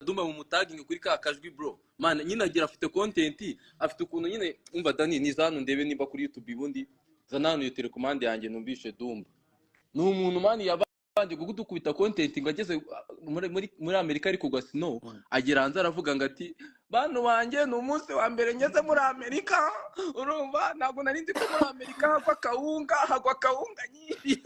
Dumba mu mutaginga kuri ka kajwi bro man nyine agira afite content afite ukuntu nyine umva Dani nizano ndebe nimba kuri YouTube ibundi zanano iyo telecommande yanjye numvishe Dumba ni umuntu man yabanje gukubita content ngo ageze muri Amerika ariko gwa snow agera hanze aravuga ngo ati bantu banjye ni umunsi wa mbere ngeze muri Amerika urumva ntabwo nari nzi ko muri Amerika hagwa kawunga nyinshi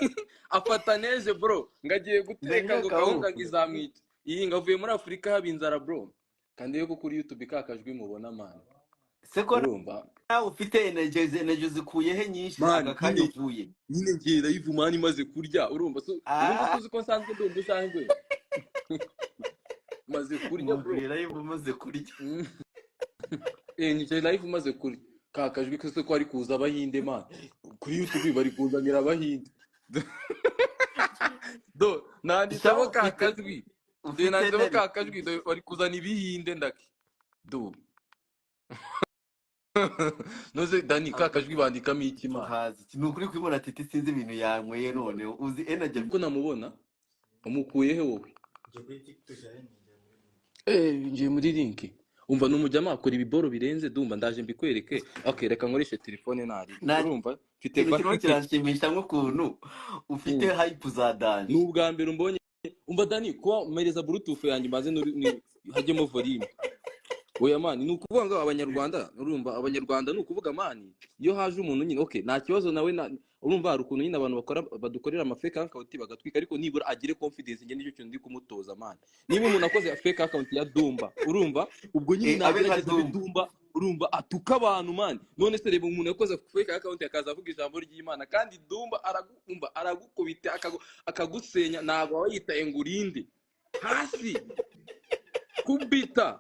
afata neze bro ngagiye guteka ngo kawunga ngizamwita iyi ngavuye muri Afrika habinzara bro kandi yo kuri YouTube kakajwi mubona man seko urumva ufite energy zikuye he nyinshi agakanya uvuye nyine ngiye live man imaze kurya urumva so urumva tuzi ko nsanzwe ndumva usanzwe maze kurya bro live umaze kurya ngiye live umaze kurya kakajwi kose ko ari kuza abahinde man kuri YouTube bari kuzanira abahinde do nanditseho kakajwi nanditseho kakajwi bari kuzana ibihinde ndaki do noze Dani kakajwi bandikamo iki ma hazi nukuri kwibona titi sinzi ibintu yanyweye none uzi energy ko namubona umukuye he wowe ngiye muri link umva numujama akora ibiboro birenze dumba ndaje mbikwereke okay reka nkoreshe telefone nari urumva mfite kirashimisha nk'ukuntu ufite hype za Dani n'ubwa mbere umbonye umva Dani ko mereza bluetooth yanjye maze hajyemo volume oya mani ni ukuvuga ngo abanyarwanda urumva abanyarwanda ni ukuvuga mani iyo haje umuntu nyine okay nta kibazo nawe urumva hari ukuntu nyine abantu badukorera ama fake account bagatwika ariko nibura agire confidence nge nicyo kintu ndi kumutoza mani niba umuntu akoze fake account ya Dumba urumva ubwo nyine nagerageza Dumba urumva atuka abantu mani none se reba umuntu yakoze fake account akaza avuga ijambo ry'Imana kandi Dumba aragukubita akagusenya ntabwo wayitaye ngurinde hasi kubita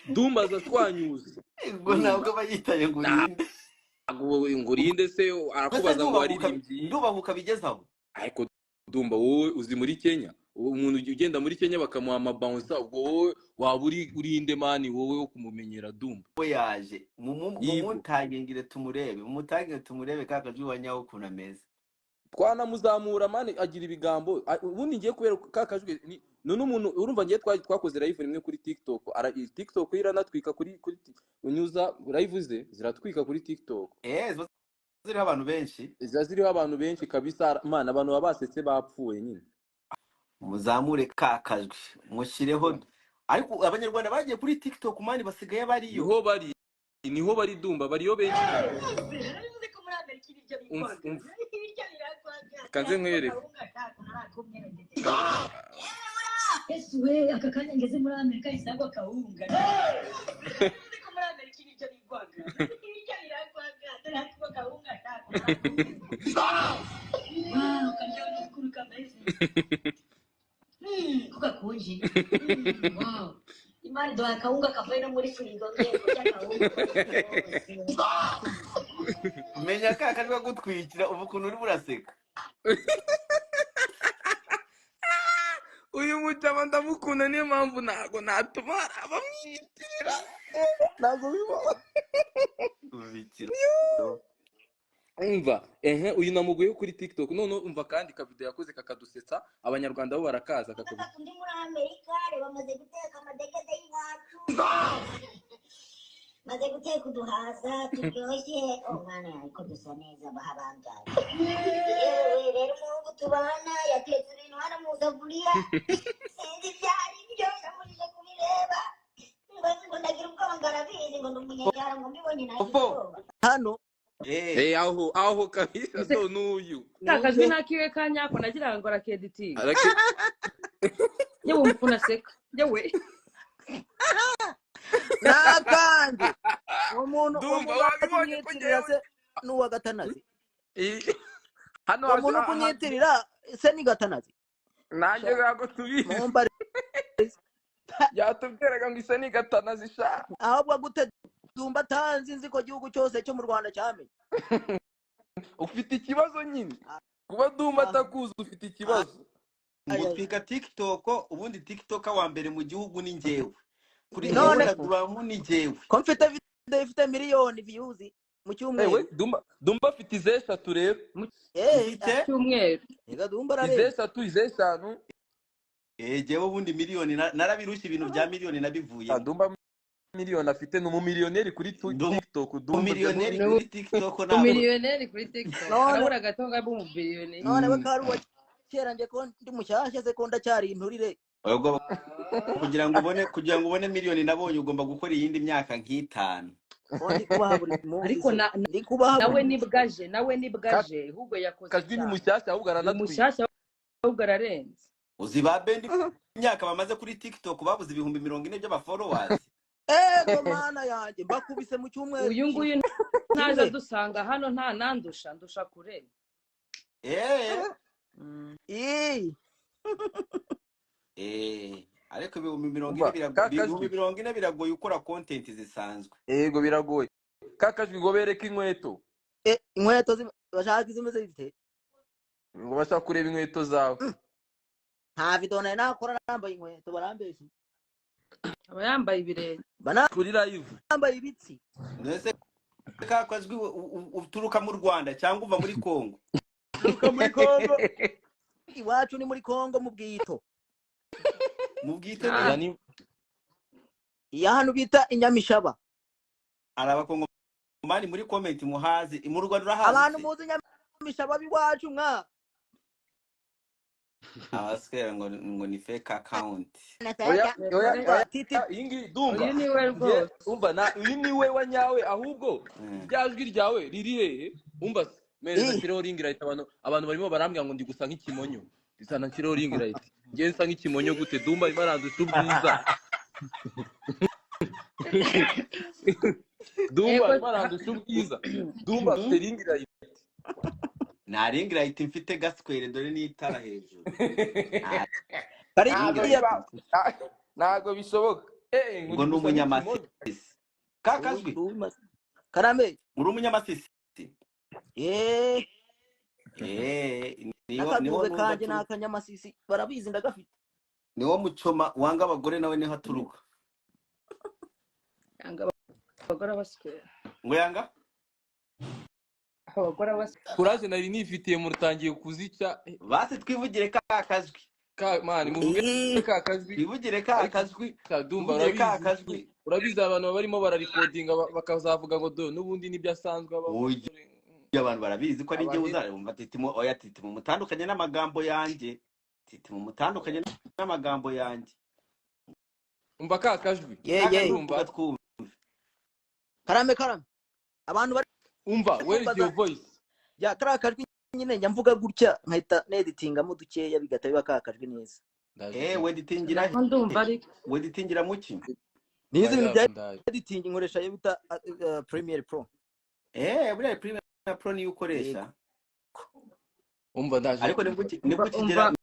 Dumba za twanyuze ngo ntabwo bayitaye ngurinde se arakubaza ngo waririmbyi ndubahuka bigezaho ariko Dumba wowe uzi muri Kenya umuntu ugenda muri Kenya bakamuha amabounce ubwo wowe waba urinde mani wowe wo kumumenyera Dumba we yaje mumutagengire tumurebe kakajwi wanyaho kunameza twanamuzamura mani agira ibigambo ubundi ngiye kubera kakajwi none umuntu urumva ngiye twakoze live rimwe kuri TikTok iranatwika kuri unyuza live ze ziratwika kuri TikTok ziriho abantu benshi kabisa mana abantu babasetse bapfuye nyine muzamure kakajwi mushireho ariko abanyarwanda bagiye kuri TikTok mani basigaye bariyo niho bari Dumba bariyo benshi kanze nkwereke Yesu we aka kanya ngeze muri Amerika isagwa kawunga ko muri Amerika ibyo bigwaga ibyo biragwaga tarako kawunga kanjye kuri kameze kuka kunji wow imari do kawunga kavuye no muri firigo ngiye kurya kawunga menya kakajwi gutwikira ubu kuntu uri buraseka uyu mutama ndamukunda niyo mpamvu ntago natuma abamwitirira ntago bibona umva uyu namuguye kuri TikTok none umva kandi ka video yakoze kakadusetsa abanyarwanda bo barakaza kakubita ndi muri Amerika bamaze guteka amadegede y'iwacu maze guteka uduhaza turyoshye mwana ariko dusa neza bahabangana yewe rero umuhungu tubana yatetse ibintu hano mu safuriya sinzi ibyari byo namurije kubireba ngo ndagira ubwoba ngarabizi ngo ndi umunyarwanda ngo mbibonye nayo hano aho kabisa so n'uyu kakajwi nakiwe kanyako nagira ngo arakeditiga yewe umfuna seka yewe nakandi umuntu kumwitirira se nuwa gatanazi hano umuntu kumwitirira se ni gatanazi nanjye gago tubizi yatubwiraga ngo isa ni gatanazi sha ahubwo gute Dumba tanzi nzi ko gihugu cyose cyo mu Rwanda cyamenye ufite ikibazo nyine kuba Dumba atakuza ufite ikibazo ngutwika TikTok ubundi TikTok wa mbere mu gihugu ni ngewe kuri none duramu ni ngewe ko mfite video ifite miliyoni views mu cyumweru Dumba afite izeshatu rero cyumweru ega Dumba rare izeshatu izeshanu jewe ubundi miliyoni narabirusha ibintu bya miliyoni nabivuyemo. Dumba miliyoni afite ni umumiliyoneri kuri TikTok. Dumba umiliyoneri kuri TikTok ntabwo umiliyoneri kuri TikTok arabura gato ngabo umumiliyoneri none we kari uwa kera nje ko ndi mushyashya se ko ndacyari inturire. ubwo kugira ngo ubone miliyoni nabonye ugomba gukora iyindi myaka nk'itanu. Ndi kubaha buri munsi. ariko ndi kubaha nawe nibwaje ahubwo yakoze Kajwi ni mushyashya ahubwo aranatwiye. mushyashya ahubwo ararenze. uzi ba bendi imyaka bamaze kuri TikTok babuze 40,000 by'abafollowers. ego mana yanjye mbakubise mu cyumweru. uyu nguyu ntaza dusanga hano nta ndusha kure. Ariko 40,000 biragoye ukora content zisanzwe. Yego biragoye. Kakajwi ngo bereke inkweto. Inkweto bashaka izimeze zite? Ngo bashaka kureba inkweto zawe. Nta video nayo nakora nambaye inkweto barambeshye. aba yambaye ibirenge Kuri live. Nambaye ibitsi. Nese Kakajwi uturuka mu Rwanda cyangwa uva muri Kongo? Uturuka muri Kongo. Iwacu ni muri Kongo mu Bwito. Mu Bwito Yani iya hano bita Inyamishaba. araba Kongo mani muri comment muhazi mu Rwanda urahazi. Abantu muzi Inyamishaba biwacu nka abaswera ngo ni fake account. oya ingi Dumba. uyu niwe rwose Umva uyu niwe wanyawe ahubwo byajwi ryawe riri hehe? Umva meza kiriho ring light abantu barimo barambwira ngo ndi gusa nk'ikimonyo. Isana kiriho ring light. Ngiye nsa nk'ikimonyo gute? Dumba imarandusha ubwiza. Dumba imarandusha ubwiza. Dumba afite ring light. Nta ring light mfite gaswere dore n'itara hejuru. Ntago bishoboka. ngo ni umunyamasisi. Kakajwi Karame uri umunyamasisi. niwo kanje n'akanyamasisi barabizi ndagafite. niwo mucoma wanga abagore nawe niho aturuka. yanga abagore baswera ngo yanga abagore baswera. Kuraje nari nifitiye mu rutangiye kuzica. basi twivugire Kakajwi. Mani muvuge Kakajwi. twivugire Kakajwi. Dumba twivugire Kakajwi. urabizi abantu barimo bararecordinga bakazavuga ngo do nubundi nibyo asanzwe abantu barabizi ko ari njye uzarumva titimo oya titimo mutandukanye n'amagambo yanjye. Titimo mutandukanye n'amagambo yanjye. umva Kakajwi. Umva twumva. Karame abantu bari umva where is your voice? ya Kakajwi nyine njya mvuga gutya nkahita neditingamo dukeya bigata biba Kakajwi neza. Weditingira ndumva ari weditingira muki? Nizi ibintu bya editing nkoresha yo bita Premiere Pro. buriya Premiere Pro niyo ukoresha. Umva ndaje. Ariko nibwo kigera